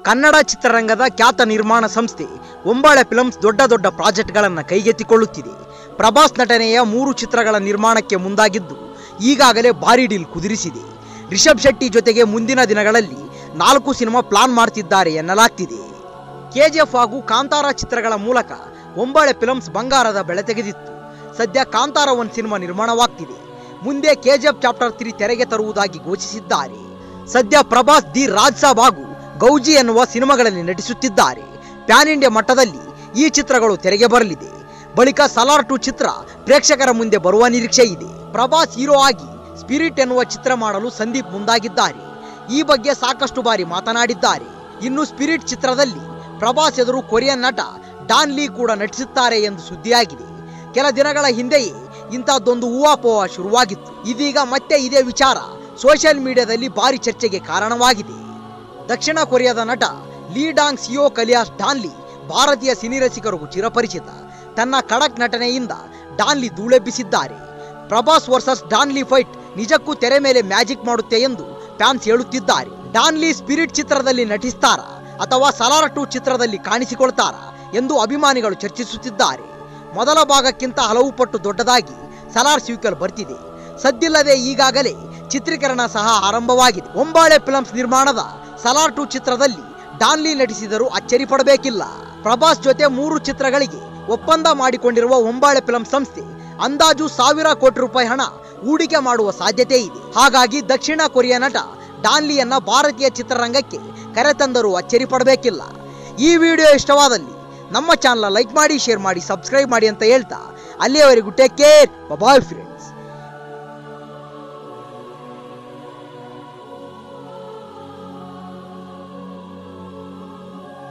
ಕನ್ನಡ ಚಿತ್ರರಂಗದ ಖ್ಯಾತ ನಿರ್ಮಾಣ ಸಂಸ್ಥೆ ಒಂಬಾಳೆ ಫಿಲ್ಮ್ಸ್ ದೊಡ್ಡ ದೊಡ್ಡ ಪ್ರಾಜೆಕ್ಟ್ಗಳನ್ನು ಕೈಗೆತ್ತಿಕೊಳ್ಳುತ್ತಿದೆ. ಪ್ರಭಾಸ್ ನಟನೆಯ 3 ಚಿತ್ರಗಳ ನಿರ್ಮಾಣಕ್ಕೆ ಮುಂದಾಗಿದ್ದು ಈಗಾಗಲೇ ಭಾರಿ ಡೀಲ್ ಕುದುರಿಸಿದೆ. ರಿಷಬ್ ಶೆಟ್ಟಿ ಜೊತೆಗೆ ಮುಂದಿನ ದಿನಗಳಲ್ಲಿ 4 ಸಿನಿಮಾ ಪ್ಲಾನ್ ಮಾಡ್ತಿದ್ದಾರೆ ಎನ್ನಲಾಗ್ತಿದೆ. ಕೆಜಿಎಫ್ ಹಾಗೂ ಕಾಂತಾರ ಚಿತ್ರಗಳ ಮೂಲಕ ಒಂಬಾಳೆ ಫಿಲ್ಮ್ಸ್ ಬಂಗಾರದ ಬೆಳೆ ತೆಗೆದಿತ್ತು. ಸದ್ಯ ಕಾಂತಾರ 1 ಸಿನಿಮಾ ನಿರ್ಮಾಣವಾಗ್ತಿದೆ. ಮುಂದೆ ಕೆಜಿಎಫ್ ಚಾಪ್ಟರ್ 3 ತೆರೆಗೆ ತರುವುದಾಗಿ ಘೋಷಿಸಿದ್ದಾರೆ. ಸದ್ಯ ಪ್ರಭಾಸ್ ದಿ ರಾಜ್ ಸಾಬ್ ಹಾಗೂ ಗೌಜಿ ಎನ್ನುವ ಸಿನಿಮಾಗಳಲ್ಲಿ ನಟಿಸುತ್ತಿದ್ದಾರೆ. ಪ್ಯಾನ್ ಇಂಡಿಯಾ ಮಟ್ಟದಲ್ಲಿ ಈ ಚಿತ್ರಗಳು ತೆರೆಗೆ ಬರಲಿದೆ. ಬಳಿಕ ಸಲಾರ್ 2 ಚಿತ್ರ ಪ್ರೇಕ್ಷಕರ ಮುಂದೆ ಬರುವ ನಿರೀಕ್ಷೆ ಇದೆ. ಪ್ರಭಾಸ್ ಹೀರೋ ಆಗಿ ಸ್ಪಿರಿಟ್ ಎನ್ನುವ ಚಿತ್ರ ಮಾಡಲು ಸಂದೀಪ್ ಮುಂದಾಗಿದ್ದಾರೆ. ಈ ಬಗ್ಗೆ ಸಾಕಷ್ಟು ಬಾರಿ ಮಾತನಾಡಿದ್ದಾರೆ. ಇನ್ನು ಸ್ಪಿರಿಟ್ ಚಿತ್ರದಲ್ಲಿ ಪ್ರಭಾಸ್ ಎದುರು ಕೊರಿಯನ್ ನಟ ಡಾನ್ ಲೀ ಕೂಡ ನಟಿಸುತ್ತಾರೆ ಎಂದು ಸುದ್ದಿಯಾಗಿದೆ. ಕೆಲ ದಿನಗಳ ಹಿಂದೆಯೇ ಇಂಥದ್ದೊಂದು ಊಹಾಪೋಹ ಶುರುವಾಗಿತ್ತು. ಇದೀಗ ಮತ್ತೆ ಇದೇ ವಿಚಾರ ಸೋಷಿಯಲ್ ಮೀಡಿಯಾದಲ್ಲಿ ಭಾರಿ ಚರ್ಚೆಗೆ ಕಾರಣವಾಗಿದೆ. ದಕ್ಷಿಣ ಕೊರಿಯಾದ ನಟ ಲೀ ಡಾಂಗ್ ಸಿಯೋಕ್ ಅಲಿಯಾಸ್ ಡಾನ್ ಲೀ ಭಾರತೀಯ ಸಿನಿ ರಸಿಕರಿಗೂ ಚಿರಪರಿಚಿತ. ತನ್ನ ಖಡಕ್ ನಟನೆಯಿಂದ ಡಾನ್ ಲೀ ಧೂಳೆಬ್ಬಿಸಿದ್ದಾರೆ. ಪ್ರಭಾಸ್ ವರ್ಸಸ್ ಡಾನ್ ಲೀ ಫೈಟ್ ನಿಜಕ್ಕೂ ತೆರೆ ಮೇಲೆ ಮ್ಯಾಜಿಕ್ ಮಾಡುತ್ತೆ ಎಂದು ಫ್ಯಾನ್ಸ್ ಹೇಳುತ್ತಿದ್ದಾರೆ. ಡಾನ್ ಲೀ ಸ್ಪಿರಿಟ್ ಚಿತ್ರದಲ್ಲಿ ನಟಿಸ್ತಾರಾ ಅಥವಾ ಸಲಾರ್ 2 ಚಿತ್ರದಲ್ಲಿ ಕಾಣಿಸಿಕೊಳ್ತಾರಾ ಎಂದು ಅಭಿಮಾನಿಗಳು ಚರ್ಚಿಸುತ್ತಿದ್ದಾರೆ. ಮೊದಲ ಭಾಗಕ್ಕಿಂತ ಹಲವು ಪಟ್ಟು ದೊಡ್ಡದಾಗಿ ಸಲಾರ್ ಸೀಕ್ವೆಲ್ ಬರ್ತಿದೆ. ಸದ್ದಿಲ್ಲದೆ ಈಗಾಗಲೇ ಚಿತ್ರೀಕರಣ ಸಹ ಆರಂಭವಾಗಿದೆ. ಒಂಬಾಳೆ ಫಿಲ್ಮ್ಸ್ ನಿರ್ಮಾಣದ ಸಲಾರ್ 2 ಚಿತ್ರದಲ್ಲಿ ಡಾನ್ ಲೀ ನಟಿಸಿದರೂ ಅಚ್ಚರಿ ಪಡಬೇಕಿಲ್ಲ. ಪ್ರಭಾಸ್ ಜೊತೆ 3 ಚಿತ್ರಗಳಿಗೆ ಒಪ್ಪಂದ ಮಾಡಿಕೊಂಡಿರುವ ಒಂಬಾಳೆ ಫಿಲ್ಮ್ ಸಂಸ್ಥೆ ಅಂದಾಜು 1000 ಕೋಟಿ ರೂಪಾಯಿ ಹಣ ಹೂಡಿಕೆ ಮಾಡುವ ಸಾಧ್ಯತೆ ಇದೆ. ಹಾಗಾಗಿ ದಕ್ಷಿಣ ಕೊರಿಯಾ ನಟ ಡಾನ್ ಲೀಯನ್ನ ಭಾರತೀಯ ಚಿತ್ರರಂಗಕ್ಕೆ ಕರೆತಂದರೂ ಅಚ್ಚರಿ ಪಡಬೇಕಿಲ್ಲ. ಈ ವಿಡಿಯೋ ಇಷ್ಟವಾದಲ್ಲಿ ನಮ್ಮ ಚಾನಲ್ ಲೈಕ್ ಮಾಡಿ, ಶೇರ್ ಮಾಡಿ, ಸಬ್ಸ್ಕ್ರೈಬ್ ಮಾಡಿ ಅಂತ ಹೇಳ್ತಾ ಅಲ್ಲಿಯವರೆಗೂ ಟೇಕ್ ಕೇರ್, ಬಾಯ್ ಫ್ರೆಂಡ್.